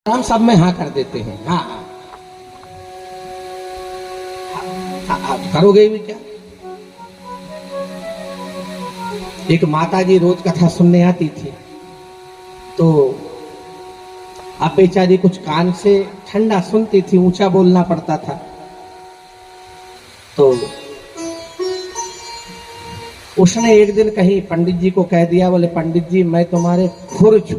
हम सब में हाँ कर देते हैं। हाँ हाँ, करोगे भी क्या? एक माता जी रोज कथा सुनने आती थी, तो अब बेचारी कुछ कान से ठंडा सुनती थी, ऊंचा बोलना पड़ता था। तो उसने एक दिन कहीं पंडित जी को कह दिया, बोले पंडित जी मैं तुम्हारे खुर छू।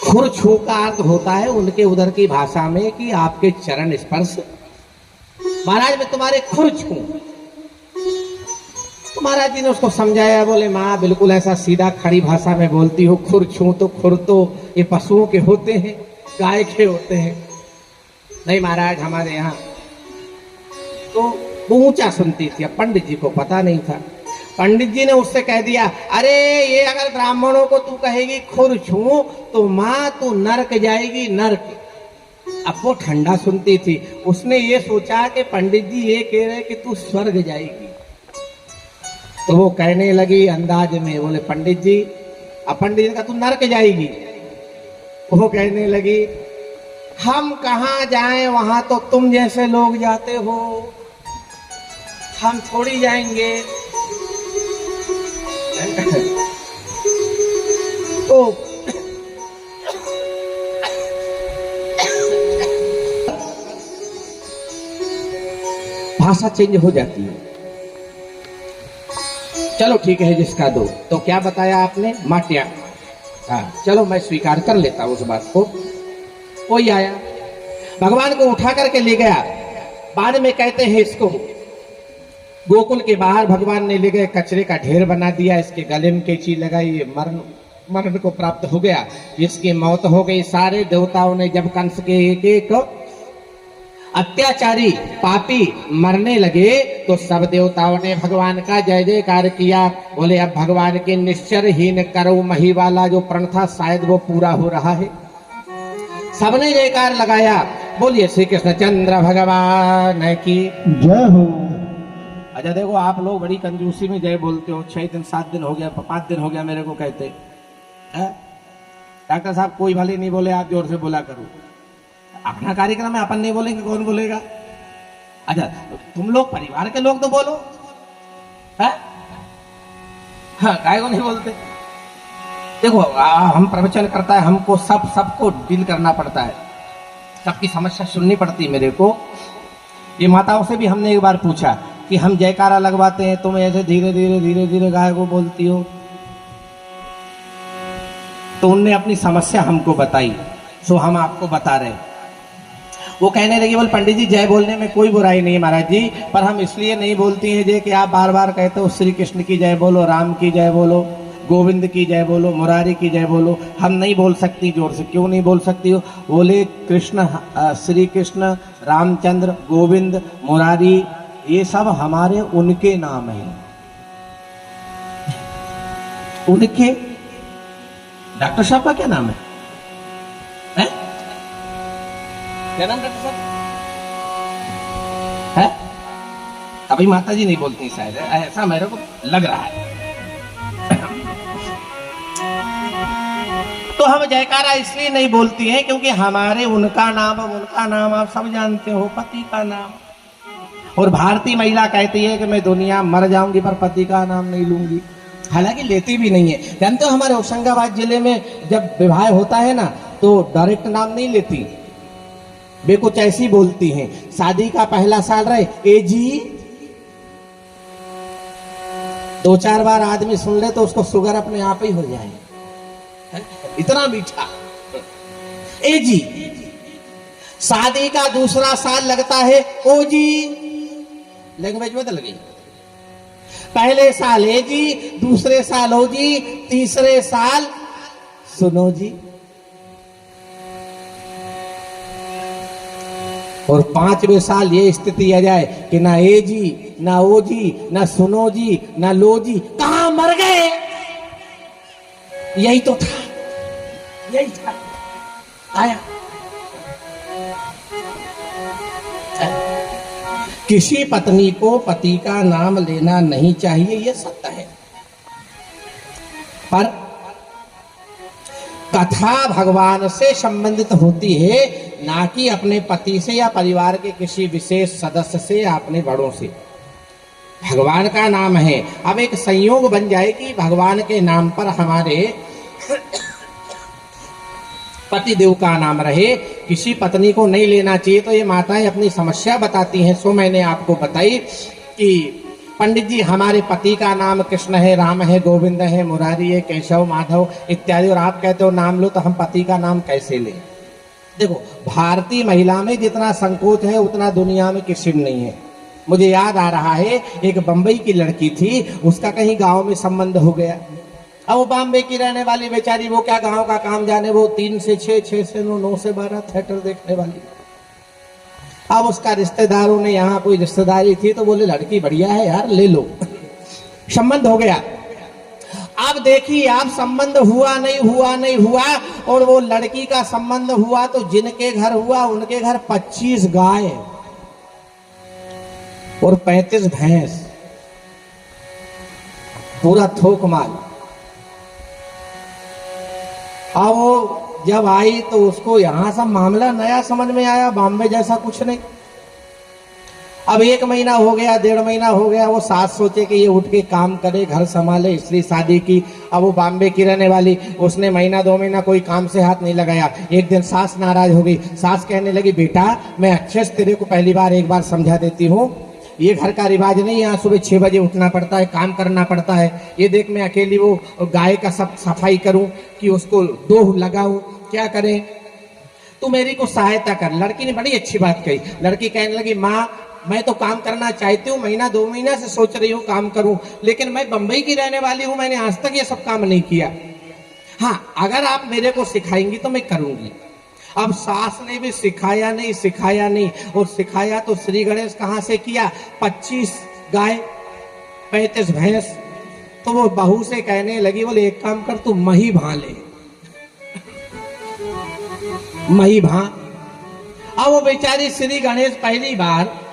खुर छू का अर्थ होता है उनके उधर की भाषा में कि आपके चरण स्पर्श। महाराज मैं तुम्हारे खुर छू। तो महाराज जी ने उसको समझाया, बोले माँ बिल्कुल ऐसा सीधा खड़ी भाषा में बोलती हो, खुर छू तो खुर तो ये पशुओं के होते हैं, गाय के होते हैं। नहीं महाराज हमारे यहाँ तो वो ऊंचा सुनती थी। अब पंडित जी को पता नहीं था। पंडित जी ने उससे कह दिया, अरे ये अगर ब्राह्मणों को तू कहेगी खुर छू तो माँ तू नरक जाएगी, नरक। अब वो ठंडा सुनती थी, उसने ये सोचा कि पंडित जी ये कह रहे कि तू स्वर्ग जाएगी। तो वो कहने लगी अंदाज में, बोले पंडित जी, अब पंडित जी का तू नरक जाएगी। वो कहने लगी हम कहाँ जाएं, वहां तो तुम जैसे लोग जाते हो, हम थोड़ी जाएंगे। तो भाषा चेंज हो जाती है। चलो ठीक है जिसका दो। तो क्या बताया आपने? माटिया। हाँ चलो मैं स्वीकार कर लेता हूं उस बात को। कोई आया, भगवान को उठा करके ले गया। बाद में कहते हैं इसको गोकुल के बाहर भगवान ने ले गए, कचरे का ढेर बना दिया, इसके गले में कैंची लगाई, ये मरण को प्राप्त हो गया, इसकी मौत हो गई। सारे देवताओं ने जब कंस के एक एक अत्याचारी पापी मरने लगे तो सब देवताओं ने भगवान का जय जयकार किया। बोले अब भगवान के निश्चरहीन करो मही वाला जो प्रण था शायद वो पूरा हो रहा है। सबने जयकार लगाया। बोलिए श्री कृष्णचंद्र भगवान की जय हो। अच्छा देखो आप लोग बड़ी कंजूसी में जय बोलते हो। 6 दिन 7 दिन हो गया, 5 दिन हो गया मेरे को कहते हैं। डॉक्टर साहब कोई भले नहीं बोले, आप जोर से बोला करो। अपना कार्यक्रम में अपन नहीं बोलेंगे, कौन बोलेगा? अच्छा तुम लोग परिवार के लोग तो बोलो। है? हाँ काय को नहीं बोलते? देखो हम प्रवचन करता है, हमको सबको डील करना पड़ता है, सबकी समस्या सुननी पड़ती है मेरे को। ये माताओं से भी हमने एक बार पूछा कि हम जयकारा लगवाते हैं, तुम ऐसे धीरे धीरे गाय को बोलती हो। तो उनने अपनी समस्या हमको बताई, सो हम आपको बता रहे। वो कहने लगी, बोल पंडित जी जय बोलने में कोई बुराई नहीं महाराज जी, पर हम इसलिए नहीं बोलती हैं जे कि आप बार बार कहते हो श्री कृष्ण की जय बोलो, राम की जय बोलो, गोविंद की जय बोलो, मुरारी की जय बोलो। हम नहीं बोल सकती जोर से। क्यों नहीं बोल सकती हो? बोले कृष्ण, श्री कृष्ण, रामचंद्र, गोविंद, मुरारी ये सब हमारे उनके नाम हैं। उनके डॉक्टर साहब का क्या नाम है? क्या नाम डॉक्टर साहब है? अभी माता जी नहीं बोलती शायद, ऐसा मेरे को लग रहा है। तो हम जयकारा इसलिए नहीं बोलती हैं क्योंकि हमारे उनका नाम आप सब जानते हो, पति का नाम। और भारतीय महिला कहती है कि मैं दुनिया मर जाऊंगी पर पति का नाम नहीं लूंगी, हालांकि लेती भी नहीं है। जानते हो हमारे होशंगाबाद जिले में जब विवाह होता है ना तो डायरेक्ट नाम नहीं लेती, वे कुछ ऐसी बोलती हैं। शादी का पहला साल रहे ए जी, 2-4 बार आदमी सुन ले तो उसको शुगर अपने आप ही हो जाए, इतना मीठा ए जी। शादी का दूसरा साल लगता है ओ जी, लैंग्वेज बदल गई। पहले साल ए जी, दूसरे साल ओ जी, तीसरे साल सुनो जी, और 5वें साल ये स्थिति आ जाए कि ना ए जी, ना ओ जी, ना सुनो जी, ना लो जी। कहां मर गए? यही तो था, यही था। आया किसी पत्नी को पति का नाम लेना नहीं चाहिए, यह सत्य है। पर कथा भगवान से संबंधित होती है, ना कि अपने पति से या परिवार के किसी विशेष सदस्य से या अपने बड़ों से। भगवान का नाम है। अब एक संयोग बन जाए कि भगवान के नाम पर हमारे पति देव का नाम रहे, किसी पत्नी को नहीं लेना चाहिए, तो ये माताएं अपनी समस्या बताती हैं। सो मैंने आपको बताई कि पंडित जी हमारे पति का नाम कृष्ण है, राम है, गोविंद है, मुरारी है, केशव, माधव इत्यादि, और आप कहते हो नाम लो, तो हम पति का नाम कैसे लें? देखो, भारतीय महिला में जितना संकोच है उतना दुनिया में किसी में नहीं है। मुझे याद आ रहा है, एक बंबई की लड़की थी, उसका कहीं गांव में संबंध हो गया। अब वो बॉम्बे की रहने वाली बेचारी, वो क्या गांव का काम जाने, वो 3 से 6, 6 से 9, 9 से 12 थिएटर देखने वाली। अब उसका रिश्तेदारों ने, यहाँ कोई रिश्तेदारी थी तो बोले लड़की बढ़िया है यार, ले लो। संबंध हो गया। अब देखिए, आप संबंध हुआ नहीं हुआ, और वो लड़की का संबंध हुआ तो जिनके घर हुआ उनके घर 25 गाय और 35 भैंस, पूरा थोक माल। अब वो जब आई तो उसको यहां सब मामला नया समझ में आया, बॉम्बे जैसा कुछ नहीं। अब 1 महीना हो गया, 1.5 महीना हो गया, वो सास सोचे कि ये उठ के काम करे, घर संभाले, इसलिए शादी की। अब वो बॉम्बे की रहने वाली, उसने महीना 2 महीना कोई काम से हाथ नहीं लगाया। एक दिन सास नाराज हो गई। सास कहने लगी, बेटा मैं अच्छे से तेरे को पहली बार एक बार समझा देती हूँ, ये घर का रिवाज नहीं, यहाँ सुबह 6 बजे उठना पड़ता है, काम करना पड़ता है। ये देख, मैं अकेली वो गाय का सब सफाई करूं कि उसको दोह लगाऊं, क्या करें, तू मेरी को सहायता कर। लड़की ने बड़ी अच्छी बात कही। लड़की कहने लगी, माँ मैं तो काम करना चाहती हूँ, महीना 2 महीना से सोच रही हूँ काम करूं, लेकिन मैं बंबई की रहने वाली हूँ, मैंने आज तक ये सब काम नहीं किया। हाँ, अगर आप मेरे को सिखाएंगी तो मैं करूंगी। अब सास ने भी सिखाया नहीं, और सिखाया तो श्री गणेश कहाँ से किया? 25 गाय 35 भैंस। तो वो बहू से कहने लगी, बोले एक काम कर, तू मही भा ले, मही भा। अब वो बेचारी श्री गणेश, पहली बार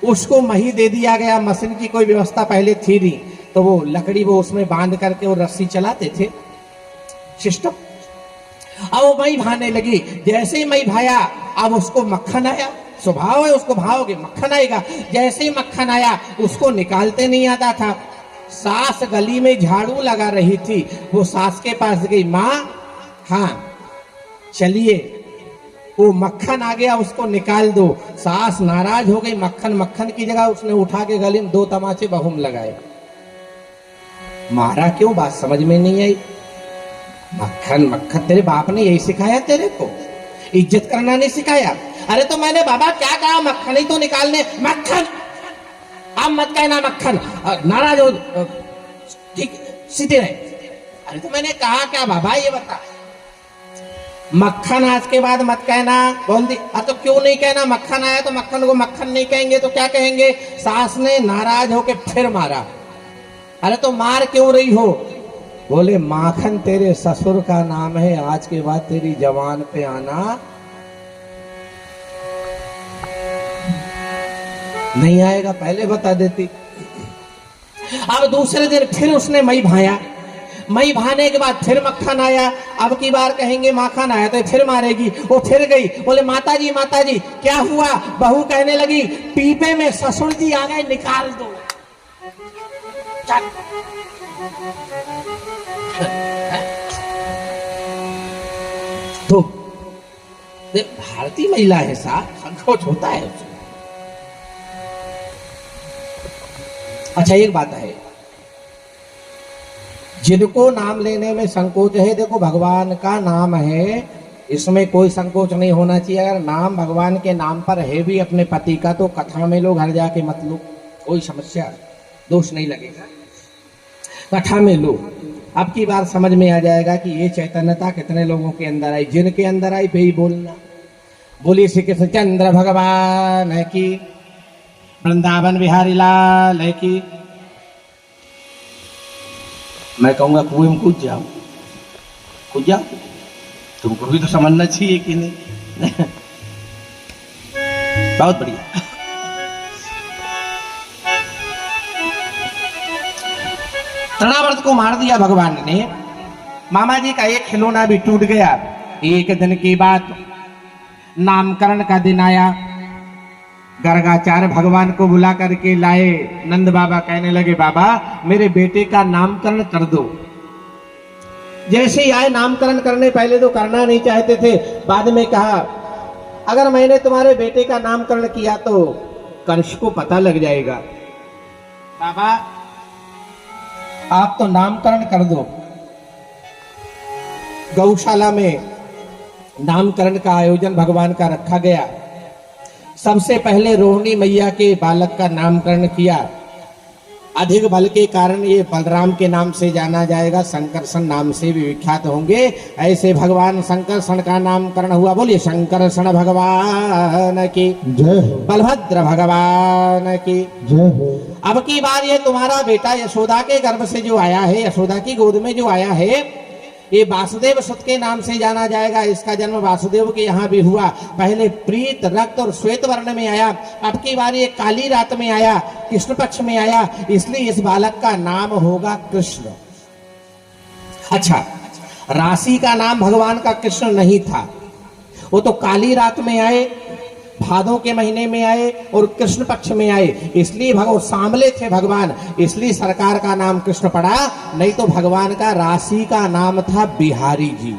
उसको मही दे दिया गया। मशीन की कोई व्यवस्था पहले थी नहीं, तो वो लकड़ी वो उसमें बांध करके वो रस्सी चलाते थे, सिस्टम। अब वो मई भाने लगी। जैसे ही मई भाया, अब उसको मक्खन आया। स्वभाव है, उसको भाओगे मक्खन आएगा। जैसे ही मक्खन आया, उसको निकालते नहीं आता था। सास गली में झाड़ू लगा रही थी, वो सास के पास गई, माँ हाँ चलिए, वो मक्खन आ गया, उसको निकाल दो। सास नाराज हो गई। मक्खन की जगह उसने उठा के गले में 2 तमाचे बहू में लगाए। मारा क्यों? बात समझ में नहीं आई। मक्खन तेरे बाप ने यही सिखाया तेरे को? इज्जत करना नहीं सिखाया? अरे तो मैंने बाबा क्या कहा, मक्खन ही तो निकालने। मक्खन अब मत कहना मक्खन, नाराज हो, ठीक सीधे रहे। अरे तो मैंने कहा क्या बाबा, ये बता। मक्खन आज के बाद मत कहना, बोल दी। तो क्यों नहीं कहना? मक्खन आया तो मक्खन को मक्खन नहीं कहेंगे तो क्या कहेंगे? सास ने नाराज होके फिर मारा। अरे तो मार क्यों रही हो? बोले माखन तेरे ससुर का नाम है, आज के बाद तेरी जवान पे आना नहीं आएगा, पहले बता देती। अब दूसरे दिन फिर उसने मई भाया। मई भाने के बाद फिर मक्खन आया। अब की बार कहेंगे माखन आया तो फिर मारेगी। वो फिर गई, बोले माता जी क्या हुआ? बहू कहने लगी, पीपे में ससुर जी आ गए, निकाल दो। तो भारतीय महिला है साहब, संकोच होता है उसको। अच्छा एक बात है, जिनको नाम लेने में संकोच है, देखो भगवान का नाम है, इसमें कोई संकोच नहीं होना चाहिए। अगर नाम भगवान के नाम पर है भी अपने पति का, तो कथा में लो, घर जाके मत लो, कोई समस्या दोष नहीं लगेगा। कथा में लो, अब की बार समझ में आ जाएगा कि ये चैतन्यता कितने लोगों के अंदर आई। जिनके अंदर आई पे ही बोलना। बोली श्री कृष्ण चंद्र भगवान है की, वृंदावन बिहारी लाल है की। मैं कहूंगा कुएं में कूद जाओ, तुमको भी तो समझना चाहिए कि नहीं। बहुत बढ़िया। तृणावर्त को मार दिया भगवान ने। मामा जी का एक खिलौना भी टूट गया। एक दिन की बात, नामकरण का दिन आया। गर्गाचार्य भगवान को बुला करके लाए। नंद बाबा कहने लगे, बाबा मेरे बेटे का नामकरण कर दो। जैसे ही आए नामकरण करने, पहले तो करना नहीं चाहते थे, बाद में कहा अगर मैंने तुम्हारे बेटे का नामकरण किया तो कंस को पता लग जाएगा। बाबा आप तो नामकरण कर दो। गौशाला में नामकरण का आयोजन भगवान का रखा गया। सबसे पहले रोहिणी मैया के बालक का नामकरण किया। अधिक बल के कारण ये बलराम के नाम से जाना जाएगा, शंकरषण नाम से भी विख्यात होंगे। ऐसे भगवान शंकरषण का नामकरण हुआ। बोलिए शंकरषण भगवान की जय, बलभद्र भगवान की जय। अब की बार ये तुम्हारा बेटा यशोदा के गर्भ से जो आया है, यशोदा की गोद में जो आया है, ये वासुदेव सुत के नाम से जाना जाएगा। इसका जन्म वासुदेव के यहाँ भी हुआ। पहले प्रीत, रक्त और श्वेत वर्ण में आया, अब की बार ये काली रात में आया, कृष्ण पक्ष में आया, इसलिए इस बालक का नाम होगा कृष्ण। अच्छा, राशि का नाम भगवान का कृष्ण नहीं था, वो तो काली रात में आए, भादों के महीने में आए और कृष्ण पक्ष में आए, इसलिए भगवान सांवले थे भगवान, इसलिए सरकार का नाम कृष्ण पड़ा। नहीं तो भगवान का राशि का नाम था बिहारी जी।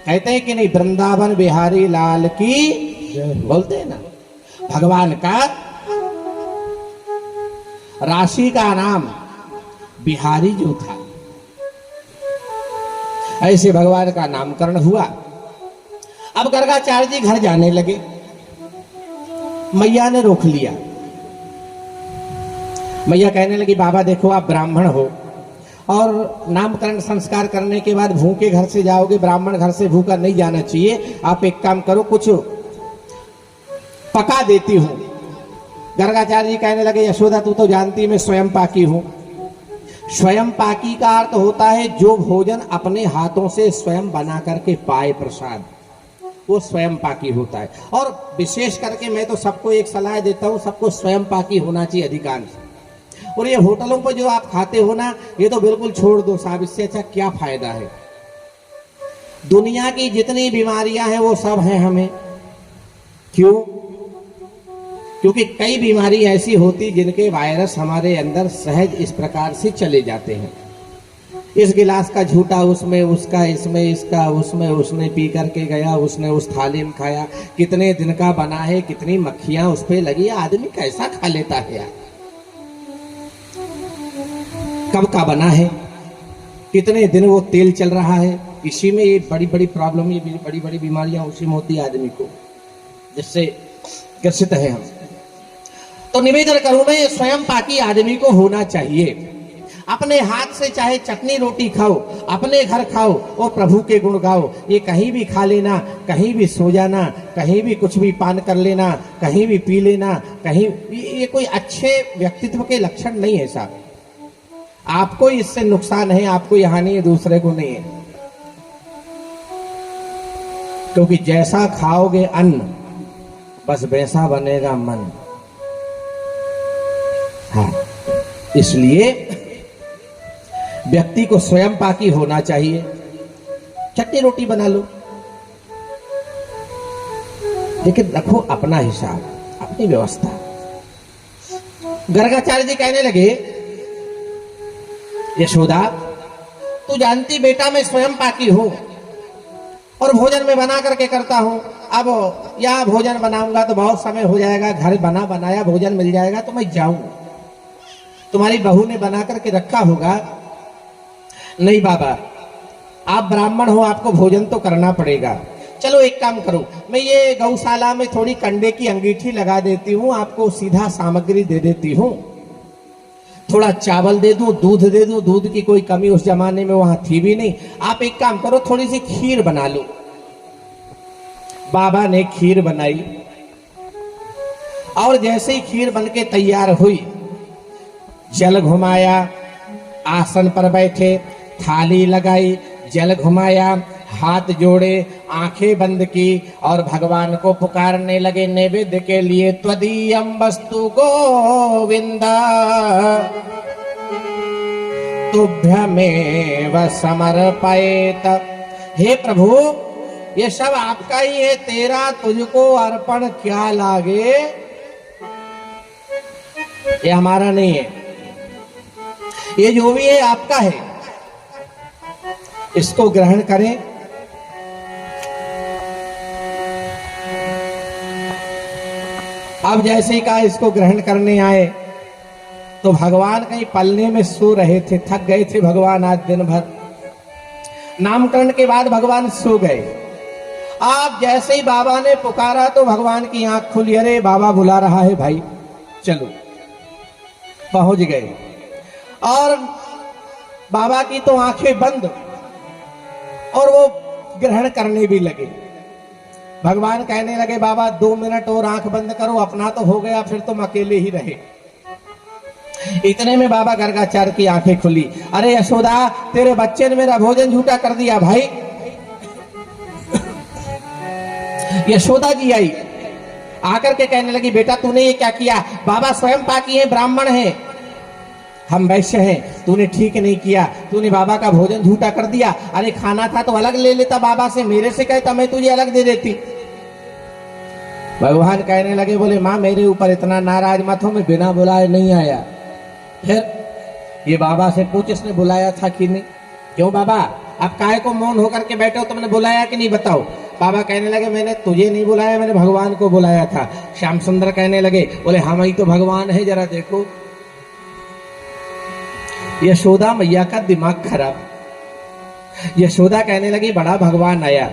कहते हैं कि नहीं, वृंदावन बिहारी लाल की बोलते हैं ना। भगवान का राशि का नाम बिहारी जो था। ऐसे भगवान का नामकरण हुआ। अब गर्गाचार्य जी घर जाने लगे। मैया ने रोक लिया। मैया कहने लगी, बाबा देखो आप ब्राह्मण हो और नामकरण संस्कार करने के बाद भूखे घर से जाओगे, ब्राह्मण घर से भूखा नहीं जाना चाहिए। आप एक काम करो, कुछ पका देती हूं। गर्गाचार्य जी कहने लगे, यशोदा तू तो जानती मैं स्वयं पाकी हूं। स्वयं पाकी का अर्थ होता है जो भोजन अपने हाथों से स्वयं बना करके पाए प्रसाद, वो स्वयं पाकी होता है। और विशेष करके मैं तो सबको एक सलाह देता हूं, सबको स्वयं पाकी होना चाहिए अधिकांश। और ये होटलों पर जो आप खाते हो ना, ये तो बिल्कुल छोड़ दो साहब, इससे अच्छा क्या फायदा है। दुनिया की जितनी बीमारियां हैं वो सब हैं हमें। क्यों? क्योंकि कई बीमारी ऐसी होती जिनके वायरस हमारे अंदर सहज इस प्रकार से चले जाते हैं। इस गिलास का झूठा उसमें, उसका इसमें, इसका उसमें, उसने पी करके गया, उसने उस थाली में खाया, कितने दिन का बना है, कितनी मक्खियां उस पे लगी, आदमी कैसा खा लेता है यार। कब का बना है, कितने दिन वो तेल चल रहा है, इसी में ये बड़ी बड़ी प्रॉब्लम, ये बड़ी बड़ी बीमारियां उसी में होती है आदमी को, जिससे ग्रसित है हम। तो निवेदन करूं मैं, स्वयं पाकी आदमी को होना चाहिए। अपने हाथ से चाहे चटनी रोटी खाओ, अपने घर खाओ और प्रभु के गुण गाओ। ये कहीं भी खा लेना, कहीं भी सो जाना, कहीं भी कुछ भी पान कर लेना, कहीं भी पी लेना, कहीं, ये कोई अच्छे व्यक्तित्व के लक्षण नहीं है साहब। आपको इससे नुकसान है, आपको यहाँ नहीं है, दूसरे को नहीं है। क्योंकि जैसा खाओगे अन्न, बस वैसा बनेगा मन। हाँ, इसलिए व्यक्ति को स्वयं पाकी होना चाहिए। चटनी रोटी बना लो, लेकिन रखो अपना हिसाब, अपनी व्यवस्था। गर्गाचार्य जी कहने लगे, यशोदा तू जानती बेटा मैं स्वयं पाकी हूं और भोजन में बना करके करता हूं। अब या भोजन बनाऊंगा तो बहुत समय हो जाएगा, घर बना बनाया भोजन मिल जाएगा तो मैं जाऊं, तुम्हारी बहू ने बना करके रखा होगा। नहीं बाबा, आप ब्राह्मण हो, आपको भोजन तो करना पड़ेगा। चलो एक काम करो, मैं ये गौशाला में थोड़ी कंडे की अंगीठी लगा देती हूँ, आपको सीधा सामग्री दे देती हूँ, थोड़ा चावल दे दूं, दूध दे दूं। दूध की कोई कमी उस जमाने में वहां थी भी नहीं। आप एक काम करो, थोड़ी सी खीर बना लो। बाबा ने खीर बनाई और जैसे ही खीर बनके तैयार हुई, जल घुमाया, आसन पर बैठे, थाली लगाई, जल घुमाया, हाथ जोड़े, आंखें बंद की और भगवान को पुकारने लगे, नैवेद्य के लिए त्वदीयम वस्तु गोविंदा, तुभ्यमेव समर्पयेत। हे प्रभु, ये सब आपका ही है, तेरा तुझको अर्पण क्या लागे, ये हमारा नहीं है, ये जो भी है आपका है, इसको ग्रहण करें। अब जैसे ही कहा इसको ग्रहण करने आए तो भगवान कहीं पलने में सो रहे थे, थक गए थे भगवान आज दिन भर। नामकरण के बाद भगवान सो गए। आप जैसे ही बाबा ने पुकारा तो भगवान की आंख खुली, अरे बाबा बुला रहा है भाई चलो। पहुंच गए और बाबा की तो आंखें बंद और वो ग्रहण करने भी लगे। भगवान कहने लगे बाबा 2 मिनट और आंख बंद करो, अपना तो हो गया, फिर तुम अकेले ही रहे। इतने में बाबा गर्गाचार्य की आंखें खुली, अरे यशोदा तेरे बच्चे ने मेरा भोजन झूठा कर दिया भाई। यशोदा जी आई, आकर के कहने लगी बेटा तूने ये क्या किया, बाबा स्वयं पाकी है, ब्राह्मण है, हम वैश्य हैं, तूने ठीक नहीं किया, तूने बाबा का भोजन झूठा कर दिया। अरे खाना था तो अलग ले लेता बाबा से, मेरे से कहता मैं तुझे अलग दे देती। भगवान कहने लगे बोले माँ मेरे ऊपर इतना नाराज मत हो, मैं बिना बुलाए नहीं आया। फिर ये बाबा से पूछ इसने बुलाया था कि नहीं, क्यों बाबा अब काहे को मौन होकर के बैठे हो, तुमने बुलाया कि नहीं बताओ। बाबा कहने लगे मैंने तुझे नहीं बुलाया, मैंने भगवान को बुलाया था। श्याम सुंदर कहने लगे बोले हम ही तो भगवान है, जरा देखो। यशोदा मैया का दिमाग खराब। यशोदा कहने लगी बड़ा भगवान आया,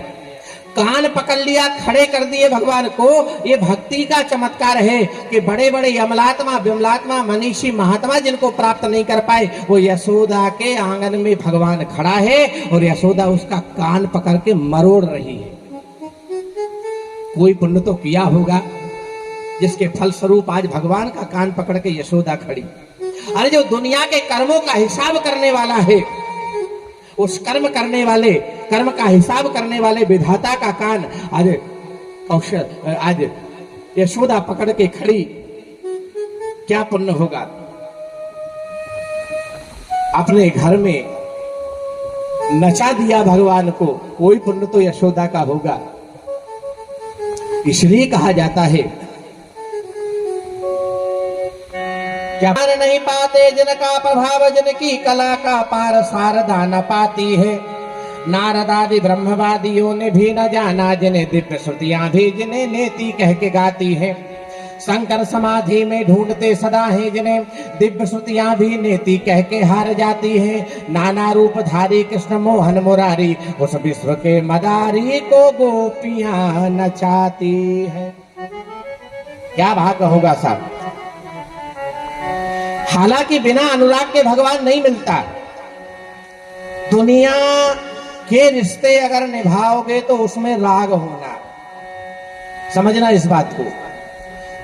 कान पकड़ लिया, खड़े कर दिए भगवान को। ये भक्ति का चमत्कार है कि बड़े बड़े यमलात्मा विमलात्मा मनीषी महात्मा जिनको प्राप्त नहीं कर पाए, वो यशोदा के आंगन में भगवान खड़ा है और यशोदा उसका कान पकड़ के मरोड़ रही है। कोई पुण्य तो किया होगा जिसके फल स्वरूप आज भगवान का कान पकड़ के यशोदा खड़ी। अरे जो दुनिया के कर्मों का हिसाब करने वाला है, उस कर्म करने वाले, कर्म का हिसाब करने वाले विधाता का कान आज यशोदा पकड़ के खड़ी, क्या पुण्य होगा। अपने घर में नचा दिया भगवान को, कोई पुण्य तो यशोदा का होगा। इसलिए कहा जाता है क्या नहीं पाते जिनका प्रभाव, जिनकी कला का पार शारदा न पाती है। नारदादि ब्रह्मवादियों ने भी न जाना, जिन्हें दिव्य श्रुतियां भी जिन्हें नेति कह के गाती है। शंकर समाधि में ढूंढते सदा है, जिन्हें दिव्य श्रुतियां भी नेति कह के हार जाती है। नाना रूप धारी कृष्ण मोहन मुरारी, उस विश्व के मदारी को गोपियां नचाती है। क्या भाग्य होगा साहब। हालांकि बिना अनुराग के भगवान नहीं मिलता। दुनिया के रिश्ते अगर निभाओगे तो उसमें राग होना, समझना इस बात को।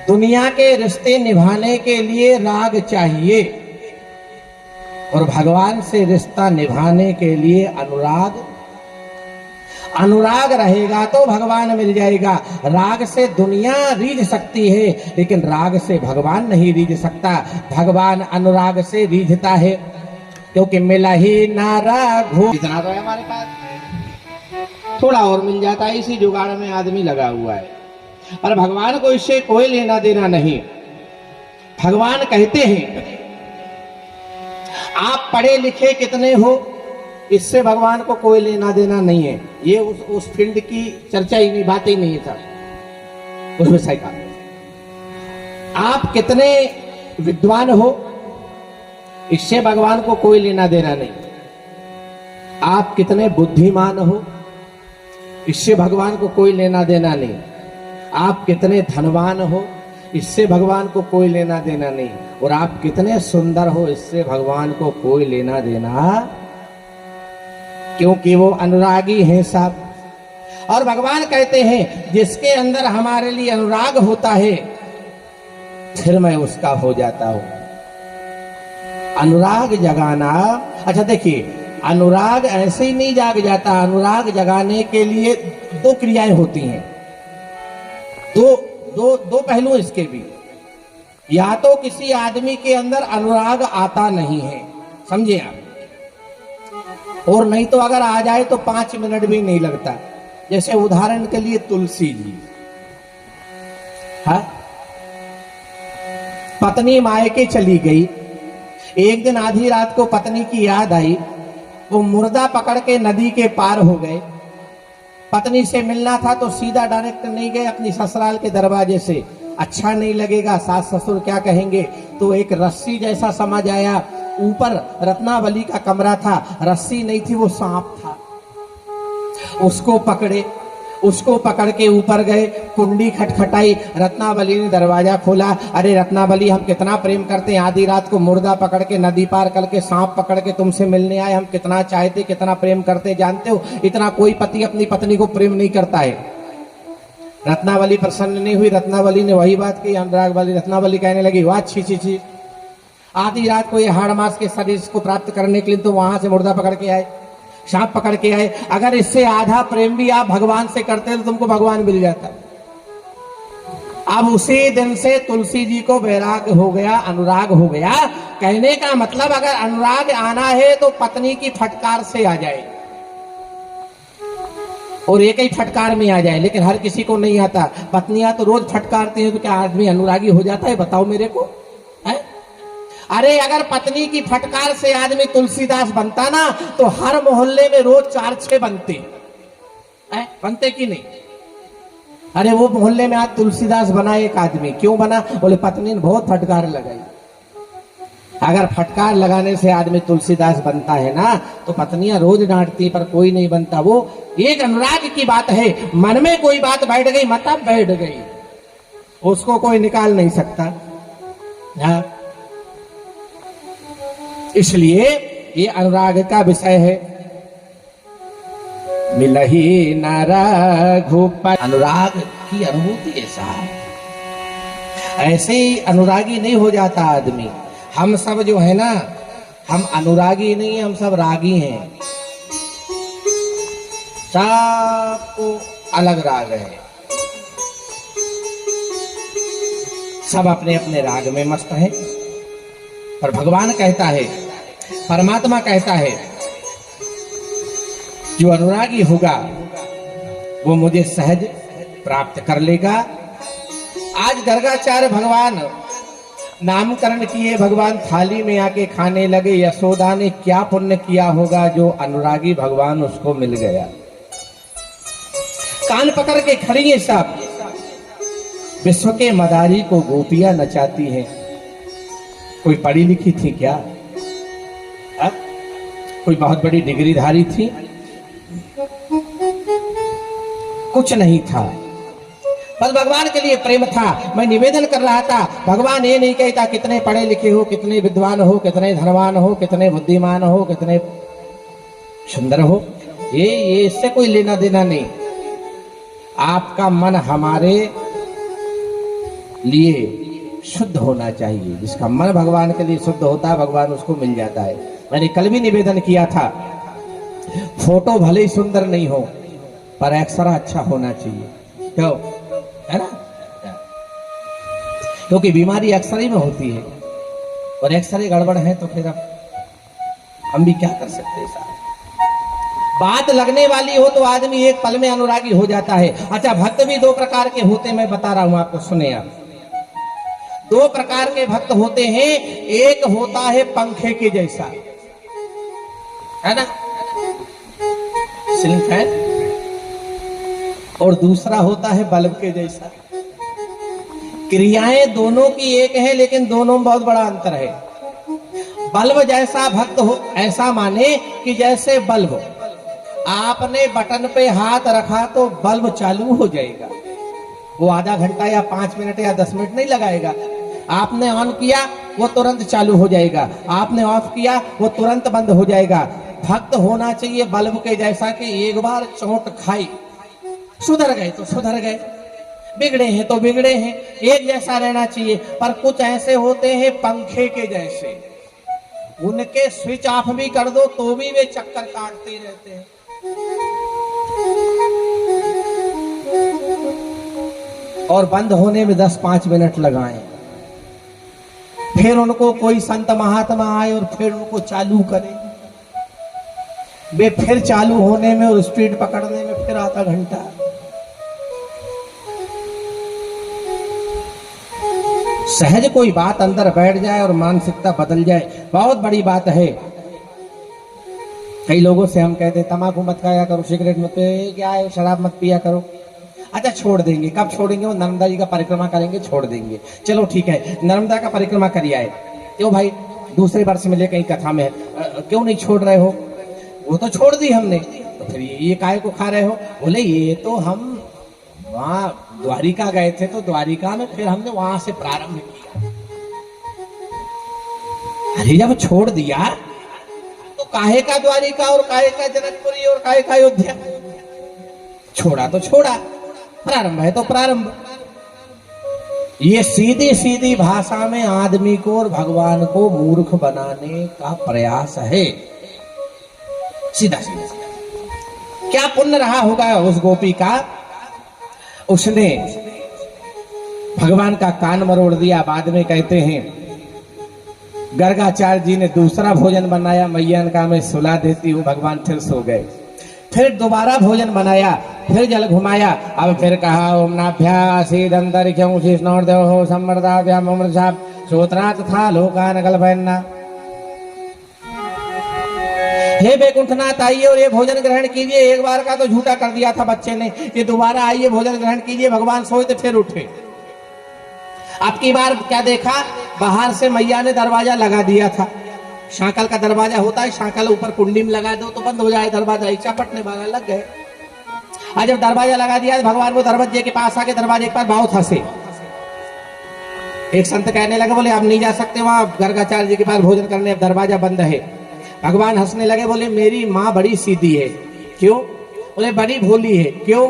दुनिया के रिश्ते निभाने के लिए राग चाहिए और भगवान से रिश्ता निभाने के लिए अनुराग। अनुराग रहेगा तो भगवान मिल जाएगा। राग से दुनिया रीझ सकती है लेकिन राग से भगवान नहीं रीझ सकता। भगवान अनुराग से रीझता है, क्योंकि मिला ही ना राग हो। इतना तो है हमारे पास, थोड़ा और मिल जाता है, इसी जुगाड़ में आदमी लगा हुआ है। और भगवान को इससे कोई लेना देना नहीं। भगवान कहते हैं आप पढ़े लिखे कितने हो, इससे भगवान को कोई लेना देना नहीं है। ये उस फील्ड की चर्चा ही नहीं, बात ही नहीं था उस विषय का। आप कितने विद्वान हो, इससे भगवान को कोई लेना देना नहीं। आप कितने बुद्धिमान हो, इससे भगवान को कोई लेना देना नहीं। आप कितने धनवान हो, इससे भगवान को कोई लेना देना नहीं। और आप कितने सुंदर हो, इससे भगवान को कोई लेना देना, क्योंकि वो अनुरागी हैं सब। और भगवान कहते हैं जिसके अंदर हमारे लिए अनुराग होता है फिर मैं उसका हो जाता हूं। अनुराग जगाना, अच्छा देखिए, अनुराग ऐसे ही नहीं जाग जाता। अनुराग जगाने के लिए 2 क्रियाएं होती हैं। दो पहलू इसके भी। या तो किसी आदमी के अंदर अनुराग आता नहीं है, समझे आप, और नहीं तो अगर आ जाए तो 5 मिनट भी नहीं लगता। जैसे उदाहरण के लिए तुलसी जी, हाँ, पत्नी मायके चली गई। एक दिन आधी रात को पत्नी की याद आई, वो मुर्दा पकड़ के नदी के पार हो गए। पत्नी से मिलना था तो सीधा डायरेक्ट नहीं गए अपनी ससुराल के दरवाजे से, अच्छा नहीं लगेगा, सास ससुर क्या कहेंगे। तो एक रस्सी जैसा समझ आया, ऊपर रत्नावली का कमरा था, रस्सी नहीं थी, वो सांप था। उसको पकड़े, उसको पकड़ के ऊपर गए, कुंडी खटखटाई, रत्नावली ने दरवाजा खोला। अरे रत्नावली, हम कितना प्रेम करते हैं, आधी रात को मुर्दा पकड़ के नदी पार करके सांप पकड़ के तुमसे मिलने आए, हम कितना चाहते, कितना प्रेम करते, जानते हो इतना कोई पति अपनी पत्नी को प्रेम नहीं करता है। रत्नावली प्रसन्न नहीं हुई। रत्नावली ने वही बात की, अनुराग वाली रत्नावली कहने लगी, वाह छी छी छी, आधी रात को ये हाड़ मास के शरीर को प्राप्त करने के लिए तो वहां से मुर्दा पकड़ के आए, सांप पकड़ के आए। अगर इससे आधा प्रेम भी आप भगवान से करते तो तुमको भगवान मिल जाता। अब उसी दिन से तुलसी जी को वैराग्य हो गया, अनुराग हो गया। कहने का मतलब अगर अनुराग आना है तो पत्नी की फटकार से आ जाए और एक ही फटकार में आ जाए, लेकिन हर किसी को नहीं आता। पत्नियां तो रोज फटकारती हैं, तो क्या आदमी अनुरागी हो जाता है, बताओ मेरे को, है? अरे अगर पत्नी की फटकार से आदमी तुलसीदास बनता ना तो हर मोहल्ले में रोज 4-6 बनते हैं, बनते कि नहीं? अरे वो मोहल्ले में आज तुलसीदास बना एक आदमी, क्यों बना? बोले पत्नी ने बहुत फटकार लगाई। अगर फटकार लगाने से आदमी तुलसीदास बनता है ना तो पत्नियां रोज डांटती पर कोई नहीं बनता। वो एक अनुराग की बात है, मन में कोई बात बैठ गई, मतलब बैठ गई, उसको कोई निकाल नहीं सकता। हाँ, इसलिए ये अनुराग का विषय है। मिलही न रघुपति, अनुराग की अनुभूति ऐसा है, ऐसे ही अनुरागी नहीं हो जाता आदमी। हम सब जो है ना, हम अनुरागी नहीं है, हम सब रागी हैं। सबको अलग राग है, सब अपने अपने राग में मस्त है। पर भगवान कहता है, परमात्मा कहता है, जो अनुरागी होगा वो मुझे सहज प्राप्त कर लेगा। आज गर्गाचार्य भगवान नामकरण किए, भगवान थाली में आके खाने लगे। यशोदा ने क्या पुण्य किया होगा जो अनुरागी भगवान उसको मिल गया। कान पकड़ के खड़ी है सब, विश्व के मदारी को गोपियां नचाती हैं। कोई पढ़ी लिखी थी क्या? कोई बहुत बड़ी डिग्री धारी थी? कुछ नहीं था, बस भगवान के लिए प्रेम था। मैं निवेदन कर रहा था, भगवान ये नहीं कहता कितने पढ़े लिखे हो, कितने विद्वान हो, कितने धनवान हो, कितने बुद्धिमान हो, कितने सुंदर हो, ये इससे कोई लेना देना नहीं। आपका मन हमारे लिए शुद्ध होना चाहिए। जिसका मन भगवान के लिए शुद्ध होता है, भगवान उसको मिल जाता है। मैंने कल भी निवेदन किया था, फोटो भले ही सुंदर नहीं हो पर एक्सरा अच्छा होना चाहिए, क्यों? है ना? क्योंकि बीमारी एक्सरे में होती है और एक्सरे गड़बड़ है तो फिर अब हम भी क्या कर सकते हैं साहब। बात लगने वाली हो तो आदमी एक पल में अनुरागी हो जाता है। अच्छा, भक्त भी 2 प्रकार के होते हैं, मैं बता रहा हूं आपको, सुने आप। 2 प्रकार के भक्त होते हैं। एक होता है पंखे के जैसा, है ना, सीलिंग फैन, और दूसरा होता है बल्ब के जैसा। क्रियाएं दोनों की एक है लेकिन दोनों में बहुत बड़ा अंतर है। बल्ब जैसा भक्त हो, ऐसा माने कि जैसे बल्ब आपने बटन पे हाथ रखा तो बल्ब चालू हो जाएगा। वो आधा घंटा या 5 मिनट या 10 मिनट नहीं लगाएगा। आपने ऑन किया वो तुरंत चालू हो जाएगा, आपने ऑफ किया वो तुरंत बंद हो जाएगा। भक्त होना चाहिए बल्ब के जैसा कि एक बार चोट खाई, सुधर गए तो सुधर गए, बिगड़े हैं तो बिगड़े हैं, एक जैसा रहना चाहिए। पर कुछ ऐसे होते हैं पंखे के जैसे, उनके स्विच ऑफ भी कर दो तो भी वे चक्कर काटते रहते हैं। और बंद होने में 10-5 मिनट लगाएं, फिर उनको कोई संत महात्मा आए और फिर उनको चालू करे। वे फिर चालू होने में और स्पीड पकड़ने में फिर आधा घंटा। सहज कोई बात अंदर बैठ जाए और मानसिकता बदल जाए, बहुत बड़ी बात है। कई लोगों से हम कहते तंबाकू मत खाया करो, सिगरेट मत, क्या है, शराब मत पिया करो। अच्छा छोड़ देंगे, कब छोड़ेंगे? वो नर्मदा जी का परिक्रमा करेंगे, छोड़ देंगे। चलो ठीक है, नर्मदा का परिक्रमा करिए आए, क्यों भाई दूसरे वर्ष मिले कहीं कथा में क्यों नहीं छोड़ रहे हो? वो तो छोड़ दी हमने, तो फिर ये काहे को खा रहे हो? बोले ये तो हम वहां द्वारिका गए थे, तो द्वारिका में फिर हमने वहां से प्रारंभ किया। अरे जब छोड़ दिया तो काहे का द्वारिका और काहे का जनकपुरी और काहे का अयोध्या? छोड़ा तो छोड़ा, प्रारंभ है तो प्रारंभ। ये सीधी सीधी भाषा में आदमी को और भगवान को मूर्ख बनाने का प्रयास है, सीधा सीधा। क्या पुण्य रहा होगा उस गोपी का? उसने भगवान का कान मरोड़ दिया। बाद में कहते हैं गर्गाचार्य जी ने दूसरा भोजन बनाया, मैया का मैं सुला देती हूँ, भगवान फिर सो गए। फिर दोबारा भोजन बनाया, फिर जल घुमाया, अब फिर कहा ओम नाभ्यासीदंतरिक्षं शीर्ष्णोर्देवो संवर्धाभ्याम अमृतसाप श्रोत्रा तथा लोकान कल्पयन्ना। हे बैकुंठनाथ आइए और ये भोजन ग्रहण कीजिए। एक बार का तो झूठा कर दिया था बच्चे ने, ये दोबारा आइए भोजन ग्रहण कीजिए। भगवान सोए तो फिर उठे। अब की बार क्या देखा, बाहर से मैया ने दरवाजा लगा दिया था। शाकल का दरवाजा होता है, शाकल ऊपर कुंडी में लगा दो तो बंद हो जाए दरवाजा, एक चपटने वाला लग गए। आज जब दरवाजा लगा दिया भगवान को दरवाजे के पास आके दरवाजे के पास बहुत हंसे। एक संत कहने लगे, बोले आप नहीं जा सकते वहां गर्गाचार्य जी के पास भोजन करने, अब दरवाजा बंद है। भगवान हंसने लगे, बोले मेरी माँ बड़ी सीधी है। क्यों? बोले बड़ी भोली है। क्यों?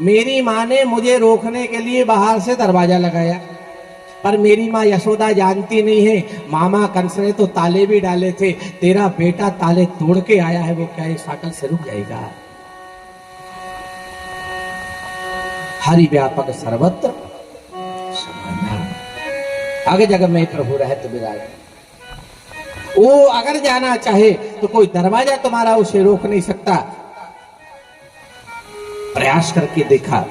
मेरी माँ ने मुझे रोकने के लिए बाहर से दरवाजा लगाया, पर मेरी माँ यशोदा जानती नहीं है, मामा कंस ने तो ताले भी डाले थे, तेरा बेटा ताले तोड़ के आया है, वो क्या एक साकल से रुक जाएगा? हरि व्यापक सर्वत्र आगे जगह में प्रभु रहत विराज। वो अगर जाना चाहे तो कोई दरवाजा तुम्हारा उसे रोक नहीं सकता। प्रयास करके देखा।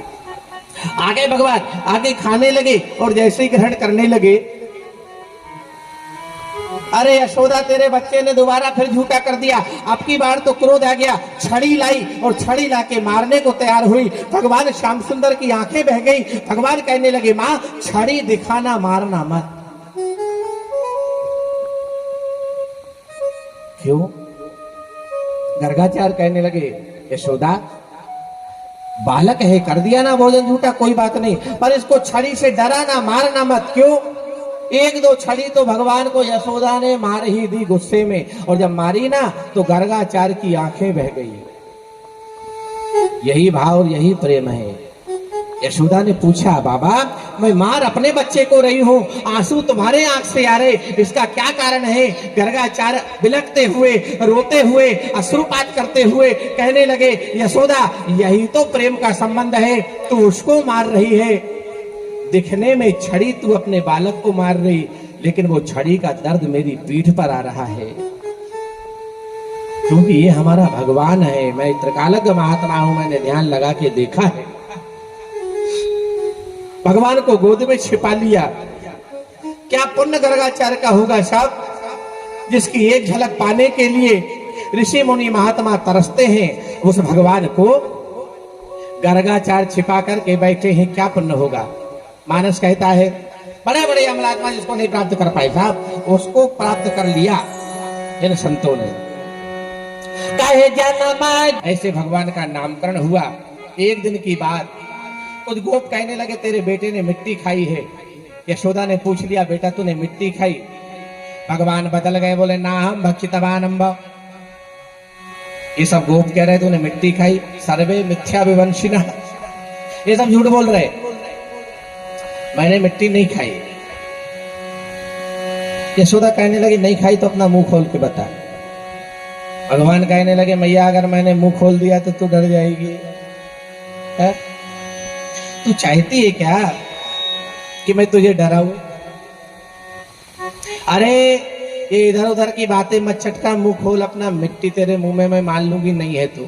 आगे भगवान आगे खाने लगे और जैसे ही ग्रहण करने लगे, अरे यशोदा तेरे बच्चे ने दोबारा फिर झूठा कर दिया। अब की बार तो क्रोध आ गया, छड़ी लाई और छड़ी लाके मारने को तैयार हुई। भगवान श्याम सुंदर की आंखें बह गई। भगवान कहने लगे, मां छड़ी दिखाना, मारना मत। क्यों? गर्गाचार्य कहने लगे, यशोदा बालक है, कर दिया ना भोजन झूठा, कोई बात नहीं, पर इसको छड़ी से डराना, मारना मत। क्यों? एक दो छड़ी तो भगवान को यशोदा ने मार ही दी गुस्से में, और जब मारी ना तो गर्गाचार्य की आंखें बह गई। यही भाव और यही प्रेम है। यशोदा ने पूछा, बाबा मैं मार अपने बच्चे को रही हूँ, आंसू तुम्हारे आंख से आ रहे, इसका क्या कारण है? गर्गाचार्य बिलखते हुए, रोते हुए, अश्रुपात करते हुए कहने लगे, यशोदा यही तो प्रेम का संबंध है। तू उसको मार रही है, दिखने में छड़ी तू अपने बालक को मार रही, लेकिन वो छड़ी का दर्द मेरी पीठ पर आ रहा है, क्योंकि ये हमारा भगवान है। मैं त्रिकालज्ञ महात्मा हूं, मैंने ध्यान लगा के देखा है। भगवान को गोद में छिपा लिया। क्या पुण्य गर्गाचार्य का होगा साहब, जिसकी एक झलक पाने के लिए ऋषि मुनि महात्मा तरसते हैं। उस भगवान को गर्गाचार्य छिपा करके बैठे हैं, क्या पुण्य होगा? मानस कहता है, बड़े बड़े अमलात्मा जिसको नहीं प्राप्त कर पाए साहब, उसको प्राप्त कर लिया इन संतों ने। कहे जन्म ऐसे भगवान का नामकरण हुआ। एक दिन की बात, कुछ गोप कहने लगे, तेरे बेटे ने मिट्टी खाई है। यशोदा ने पूछ लिया, बेटा तूने मिट्टी खाई? भगवान बदल गए, बोले ना हम भक्षितवान अम्ब। ये सब गोप कह रहे तूने मिट्टी खाई, सर्वे मिथ्या विवंशिना, ये सब झूठ बोल रहे, मैंने मिट्टी नहीं खाई। यशोदा कहने लगी, नहीं खाई तो अपना मुंह खोल के बता। भगवान कहने लगे, मैया अगर मैंने मुंह खोल दिया तो तू डर जाएगी है? तू चाहती है क्या कि मैं तुझे डराऊं? अरे ये इधर उधर की बातें मत चटका, मुंह खोल अपना, मिट्टी तेरे मुंह में मैं मान लूंगी नहीं है तू।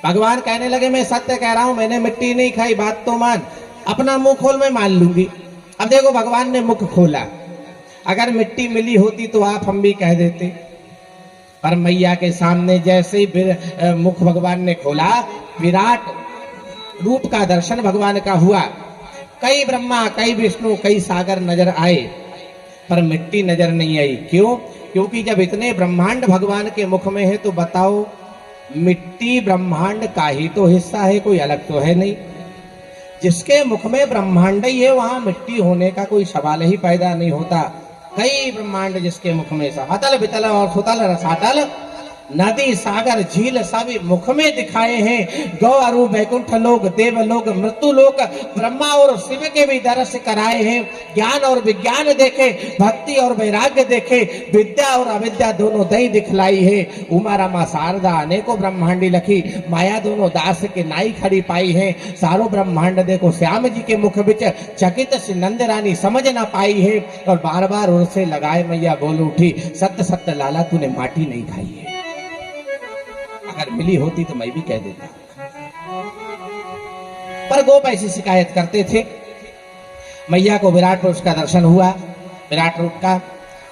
भगवान कहने लगे मैं सत्य कह रहा हूं, मैंने मिट्टी नहीं खाई, बात तो मान, अपना मुंह खोल मैं मान लूंगी। अब देखो भगवान ने मुख खोला, अगर मिट्टी मिली होती तो आप हम भी कह देते, पर मैया के सामने जैसे ही मुख भगवान ने खोला, विराट रूप का दर्शन भगवान का हुआ। कई ब्रह्मा, कई विष्णु, कई सागर नजर आए, पर मिट्टी नजर नहीं आई। क्यों? क्योंकि जब इतने ब्रह्मांड भगवान के मुख में है तो बताओ, मिट्टी ब्रह्मांड का ही तो हिस्सा है, कोई अलग तो है नहीं। जिसके मुख में ब्रह्मांड ही है वहां मिट्टी होने का कोई सवाल ही पैदा नहीं होता। कई ब्रह्मांड जिसके मुख में, अतल वितल और सुतल रसातल, नदी सागर झील सभी मुख में दिखाए हैं। गौ अरु वैकुंठ लोक, देवलोक, मृत्यु लोक, ब्रह्मा और शिव के भी दर्श कराए हैं। ज्ञान और विज्ञान देखे, भक्ति और वैराग्य देखे, विद्या और अविद्या दोनों दई दिखलाई है। उमा रमा शारदा अनेकों ब्रह्मांडी लखी, माया दोनों दास के नाई खड़ी पाई है। सारो ब्रह्मांड देखो श्याम जी के मुख बिच, चकित सी नंद रानी समझ ना पाई है। और बार बार उनसे लगाए मैया बोल उठी, सत्य सत्य लाला तूने माटी नहीं खाई है। अगर मिली होती तो मैं भी कह देता, पर गोप ऐसी शिकायत करते थे। मैया को विराट पुरुष का दर्शन हुआ, विराट रूप का।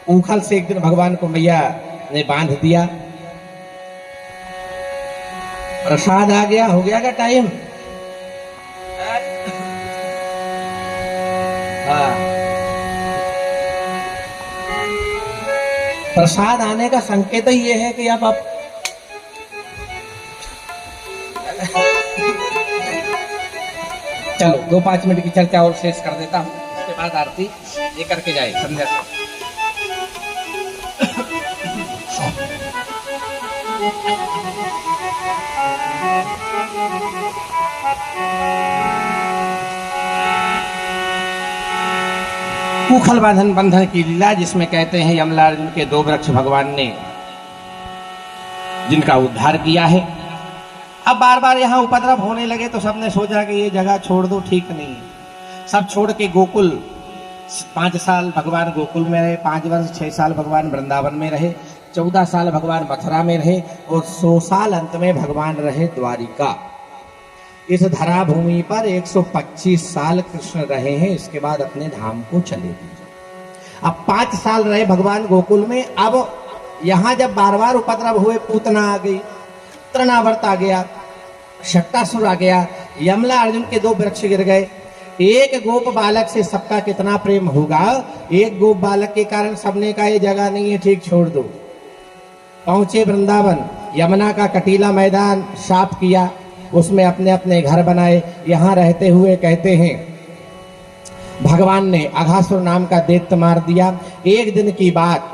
ऊखल से एक दिन भगवान को मैया ने बांध दिया, प्रसाद आ गया, हो गया का टाइम। प्रसाद आने का संकेत ही यह है कि अब आप चलो 2-5 मिनट की चर्चा और शेष कर देता हूं, उसके बाद आरती ये करके जाए संध्या से। ऊखल बंधन की लीला, जिसमें कहते हैं यमलार्जुन के 2 वृक्ष भगवान ने जिनका उद्धार किया है। अब बार बार यहाँ उपद्रव होने लगे तो सबने सोचा कि ये जगह छोड़ दो, ठीक नहीं है। सब छोड़ के गोकुल, 5 साल भगवान गोकुल में रहे, 5 वर्ष 6 साल भगवान वृंदावन में रहे, 14 साल भगवान मथुरा में रहे, और 100 साल अंत में भगवान रहे द्वारिका। इस धरा भूमि पर 125 साल कृष्ण रहे हैं, इसके बाद अपने धाम को चले गए। अब 5 साल रहे भगवान गोकुल में। अब यहाँ जब बार बार उपद्रव हुए, पूतना आ गई, तृणावर्त आ गया, शक्तासुर आ गया, यमला अर्जुन के 2 वृक्ष गिर गए। एक गोप बालक से सबका कितना प्रेम होगा, एक गोप बालक के कारण सबने कहा ये जगह नहीं है, ठीक छोड़ दो। पहुंचे वृंदावन, यमुना का कटीला मैदान साफ किया, उसमें अपने अपने घर बनाए। यहाँ रहते हुए कहते हैं भगवान ने अघासुर नाम का दैत्य मार दिया। एक दिन की बात,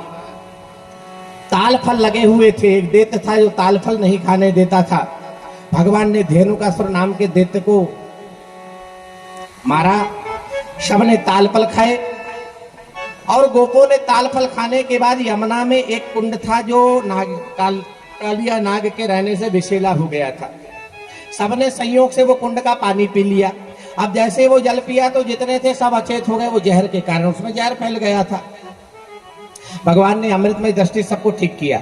ताल फल लगे हुए थे, एक दैत्य था जो ताल फल नहीं खाने देता था। भगवान ने धेनुकासुर नाम के दैत्य को मारा, सबने ताल फल खाए, और गोपों ने ताल फल खाने के बाद यमुना में एक कुंड था जो कालिया नाग के रहने से विषैला हो गया था। सबने संयोग से वो कुंड का पानी पी लिया। अब जैसे वो जल पिया तो जितने थे सब अचेत हो गए, वो जहर के कारण, उसमें जहर फैल गया था। भगवान ने अमृतमय दृष्टि सबको ठीक किया।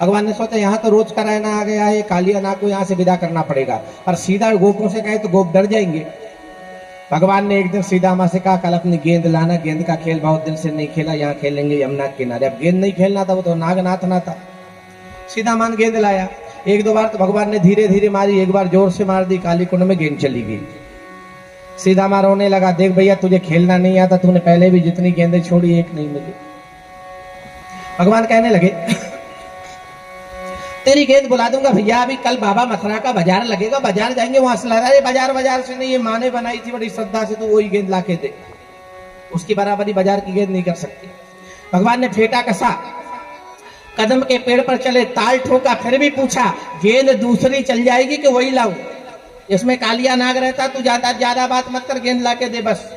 भगवान ने सोचा यहाँ तो रोज का रहना आ गया है, कालिया नाग को यहाँ से विदा करना पड़ेगा, पर सीधा गोपों से कहे तो गोप डर जाएंगे। भगवान ने एक दिन सीधा माँ से कहा कल अपनी गेंद लाना, गेंद का खेल बहुत दिन से नहीं खेला, यहाँ खेलेंगे यमुना के किनारे। अब गेंद नहीं खेलना था, वो तो नागनाथ ना था। सीधा मान गेंद लाया, 1-2 बार तो भगवान ने धीरे धीरे मारी, एक बार जोर से मार दी, काली कुंड में गेंद चली गई। सीधा माँ रोने लगा, देख भैया तुझे खेलना नहीं आता, तूने पहले भी जितनी गेंदें छोड़ी एक नहीं मिली। भगवान कहने लगे तेरी गेंद बुला दूंगा भैया, अभी कल बाबा मथुरा का बाजार लगेगा, बाजार जाएंगे, वहां से लगा, बाजार से नहीं, ये माँ ने बनाई थी बड़ी श्रद्धा से, तो वही गेंद ला के दे, उसकी बराबरी बाजार की गेंद नहीं कर सकती। भगवान ने फेंटा कसा, कदम के पेड़ पर चले, ताल ठोका, फिर भी पूछा गेंद दूसरी चल जाएगी कि वही लाऊं? इसमें कालिया नाग रहता, तू ज्यादा बात मत कर, गेंद ला के दे बस।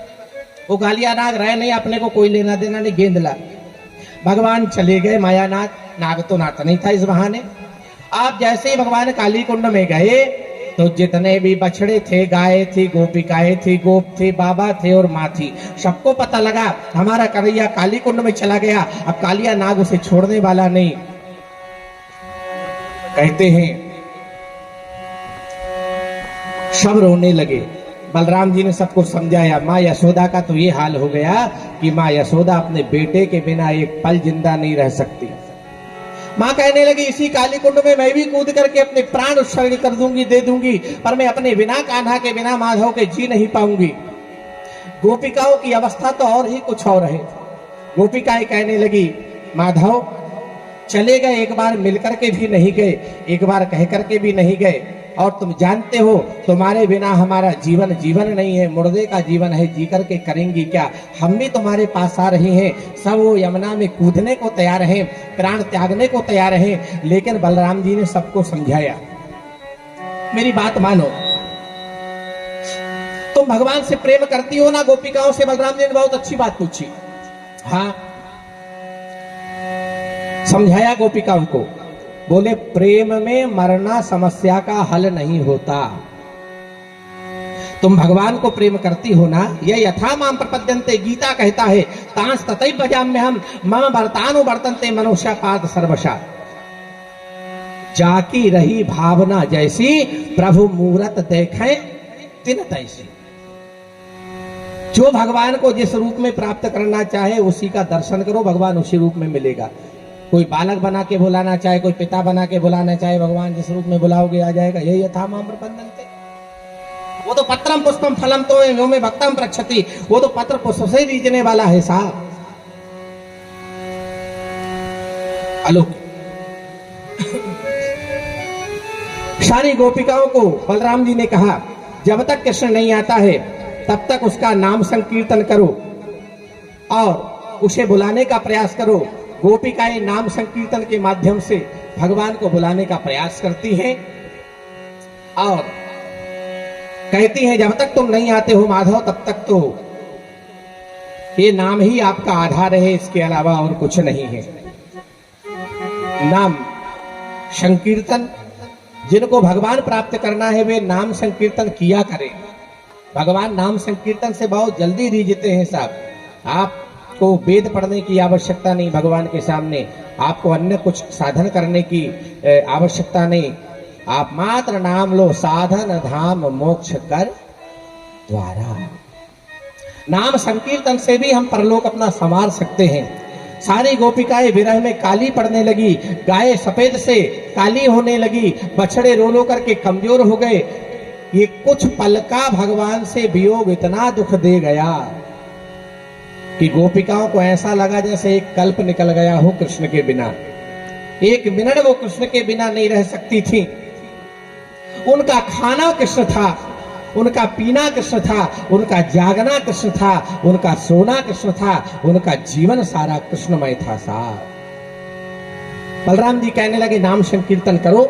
वो कालिया नाग रहे नहीं, अपने को कोई लेना देना नहीं, गेंद ला। भगवान चले गए मायानाथ, नाग तो नाता नहीं था इस बहाने। आप जैसे ही भगवान काली कुंड में गए, तो जितने भी बछड़े थे, गाय थी, गोपिकाएं थी, गोप थे, बाबा थे और माँ थी, सबको पता लगा हमारा कन्हैया काली कुंड में चला गया, अब कालिया नाग उसे छोड़ने वाला नहीं। कहते हैं सब रोने लगे। बलराम जी ने सबको समझाया। माँ यशोदा का तो ये हाल हो गया कि माँ यशोदा अपने बेटे के बिना एक पल जिंदा नहीं रह सकती। माँ कहने लगी इसी काली कुंड में मैं भी कूद करके अपने प्राण उत्सर्ग कर दूंगी, दे दूंगी, पर मैं अपने बिना कान्हा के, बिना माधव के जी नहीं पाऊंगी। गोपिकाओं की अवस्था तो और ही कुछ और है। गोपिकाएं कहने लगी माधव चले गए, एक बार मिलकर के भी नहीं गए, एक बार कह करके भी नहीं गए, और तुम जानते हो तुम्हारे बिना हमारा जीवन जीवन नहीं है, मुर्दे का जीवन है, जी करके करेंगी क्या। हम भी तुम्हारे पास आ रहे हैं, सब वो यमुना में कूदने को तैयार हैं, प्राण त्यागने को तैयार हैं, लेकिन बलराम जी ने सबको समझाया मेरी बात मानो, तुम भगवान से प्रेम करती हो ना। गोपिकाओं से बलराम जी ने बहुत अच्छी बात पूछी। हाँ, समझाया गोपिकाओं को। बोले प्रेम में मरना समस्या का हल नहीं होता। तुम भगवान को प्रेम करती हो ना, ये यथा माम प्रपद्यन्ते, गीता कहता है तांस ततैव भजाम्यहम् मम वर्तानो वर्तन्ते मनुष्या पार्थ सर्वशा। जाकी रही भावना जैसी, प्रभु मूरत देखें तिन तैसी। जो भगवान को जिस रूप में प्राप्त करना चाहे उसी का दर्शन करो, भगवान उसी रूप में मिलेगा। कोई बालक बना के बुलाना चाहे, कोई पिता बना के बुलाना चाहे, भगवान जिस रूप में बुलाओगे आ जाएगा। यही यथा माम प्रपद्यन्ते। वो तो पत्रम पुष्पम फलम तो यो में भक्तम प्रक्षति, वो तो पत्र पुष्प से रीझने वाला है साहब। आलोक सारी गोपिकाओं को बलराम जी ने कहा जब तक कृष्ण नहीं आता है तब तक उसका नाम संकीर्तन करो और उसे बुलाने का प्रयास करो। गोपिकाएं नाम संकीर्तन के माध्यम से भगवान को बुलाने का प्रयास करती हैं और कहती हैं जब तक तुम नहीं आते हो माधव तब तक तो ये नाम ही आपका आधार है, इसके अलावा और कुछ नहीं है। नाम संकीर्तन, जिनको भगवान प्राप्त करना है वे नाम संकीर्तन किया करें। भगवान नाम संकीर्तन से बहुत जल्दी रीझते हैं साहब। आपको वेद पढ़ने की आवश्यकता नहीं भगवान के सामने, आपको अन्य कुछ साधन करने की आवश्यकता नहीं। आप मात्र नाम लो, साधन धाम मोक्ष कर द्वारा। नाम संकीर्तन से भी हम परलोक अपना संवार सकते हैं। सारी गोपिकाएं विरह में काली पड़ने लगी, गाय सफेद से काली होने लगी, बछड़े रो रो करके कमजोर हो गए। ये कुछ पल का भगवान से वियोग इतना दुख दे गया कि गोपिकाओं को ऐसा लगा जैसे एक कल्प निकल गया हो कृष्ण के बिना। एक मिनट वो कृष्ण के बिना नहीं रह सकती थी। उनका खाना कृष्ण था, उनका पीना कृष्ण था, उनका जागना कृष्ण था, उनका सोना कृष्ण था, उनका जीवन सारा कृष्णमय था साहब। बलराम जी कहने लगे नाम संकीर्तन करो।